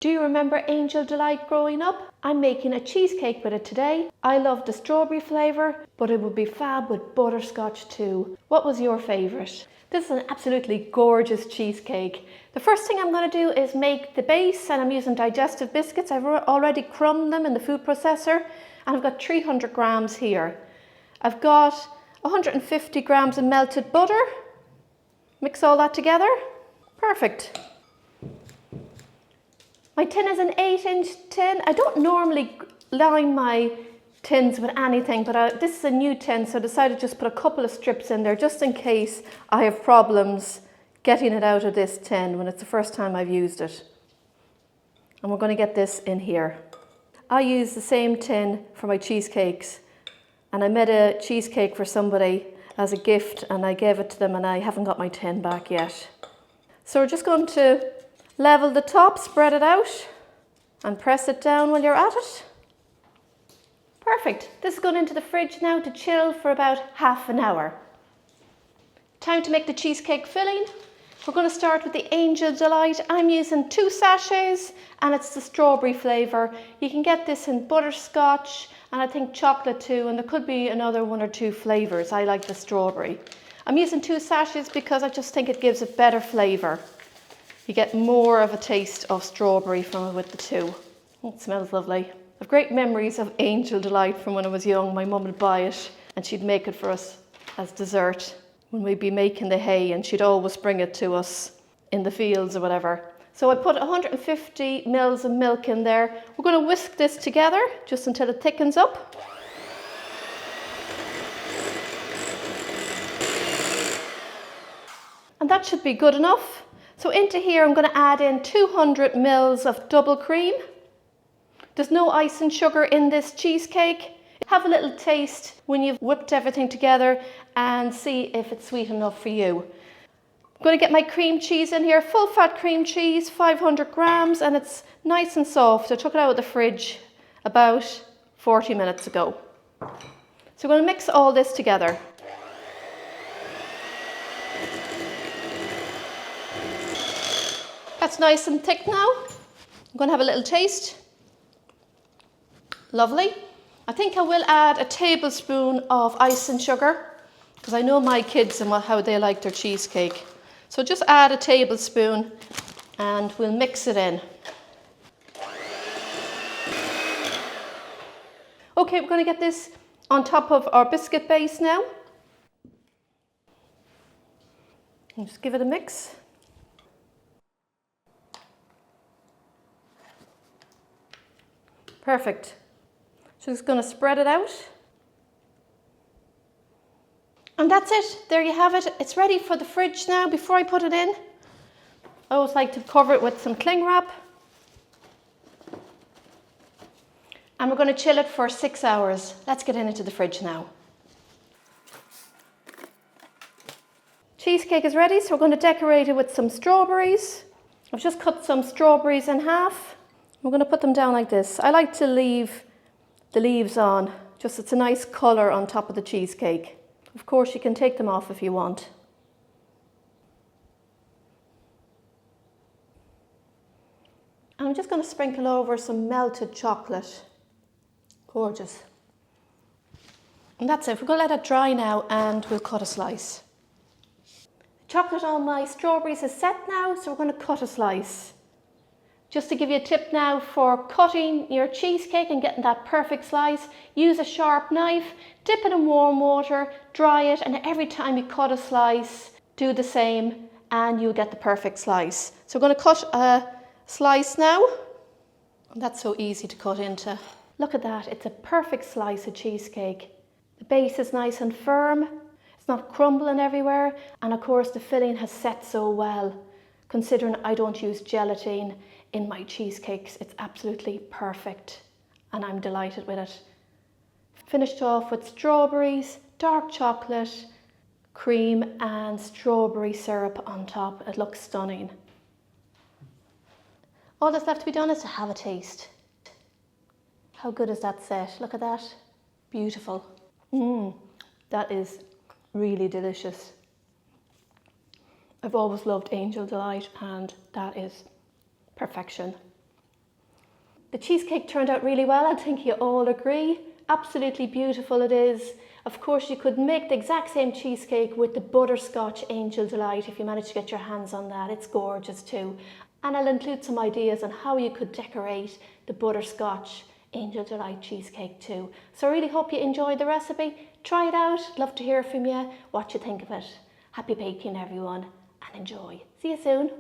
Do you remember Angel Delight growing up? I'm making a cheesecake with it today. I love the strawberry flavour, but it would be fab with butterscotch too. What was your favourite? This is an absolutely gorgeous cheesecake. The first thing I'm going to do is make the base, and I'm using digestive biscuits. I've already crumbed them in the food processor, and I've got 300 grams here. I've got 150 grams of melted butter. Mix all that together. Perfect. My tin is an 8-inch tin. I don't normally line my tins with anything, but this is a new tin, so I decided to just put a couple of strips in there just in case I have problems getting it out of this tin when it's the first time I've used it. And we're going to get this in here. I use the same tin for my cheesecakes, and I made a cheesecake for somebody as a gift and I gave it to them, and I haven't got my tin back yet. So we're just going to level the top, spread it out, and press it down while you're at it. Perfect. This is going into the fridge now to chill for about half an hour. Time to make the cheesecake filling. We're going to start with the Angel Delight. I'm using 2 sachets, and it's the strawberry flavour. You can get this in butterscotch and I think chocolate too, and there could be another 1 or 2 flavours. I like the strawberry. I'm using 2 sachets because I just think it gives it better flavour. You get more of a taste of strawberry from it with the 2. It smells lovely. I've great memories of Angel Delight from when I was young. My mum would buy it and she'd make it for us as dessert when we'd be making the hay, and she'd always bring it to us in the fields or whatever. So I put 150 mils of milk in there. We're going to whisk this together just until it thickens up. And that should be good enough. So into here I'm going to add in 200 mils of double cream. There's no ice and sugar in this cheesecake. Have a little taste when you've whipped everything together and see if it's sweet enough for you. I'm going to get my cream cheese in here, full fat cream cheese, 500 grams, and it's nice and soft. I took it out of the fridge about 40 minutes ago. So we're going to mix all this together. That's nice and thick now. I'm going to have a little taste. Lovely. I think I will add a tablespoon of ice and sugar because I know my kids and how they like their cheesecake. So just add a tablespoon and we'll mix it in. Okay, we're going to get this on top of our biscuit base now. And just give it a mix. Perfect. Just going to spread it out. And that's it. There you have it. It's ready for the fridge now. Before I put it in, I always like to cover it with some cling wrap. And we're going to chill it for 6 hours. Let's get it into the fridge now. Cheesecake is ready, so we're going to decorate it with some strawberries. I've just cut some strawberries in half. We're going to put them down like this. I like to leave the leaves on, just it's a nice colour on top of the cheesecake. Of course, you can take them off if you want. And I'm just going to sprinkle over some melted chocolate. Gorgeous. And that's it. We're going to let it dry now and we'll cut a slice. The chocolate on my strawberries is set now, so we're going to cut a slice. Just to give you a tip now for cutting your cheesecake and getting that perfect slice, use a sharp knife, dip it in warm water, dry it, and every time you cut a slice, do the same and you'll get the perfect slice. So we're going to cut a slice now. And that's so easy to cut into. Look at that, it's a perfect slice of cheesecake. The base is nice and firm, it's not crumbling everywhere, and of course the filling has set so well. Considering I don't use gelatine in my cheesecakes, it's absolutely perfect and I'm delighted with it. Finished off with strawberries, dark chocolate, cream and strawberry syrup on top. It looks stunning. All that's left to be done is to have a taste. How good is that set? Look at that. Beautiful. That is really delicious. I've always loved Angel Delight and that is perfection. The cheesecake turned out really well. I think you all agree. Absolutely beautiful it is. Of course, you could make the exact same cheesecake with the Butterscotch Angel Delight if you manage to get your hands on that. It's gorgeous too. And I'll include some ideas on how you could decorate the Butterscotch Angel Delight Cheesecake too. So I really hope you enjoyed the recipe. Try it out. Love to hear from you, what you think of it. Happy baking everyone, and enjoy. See you soon.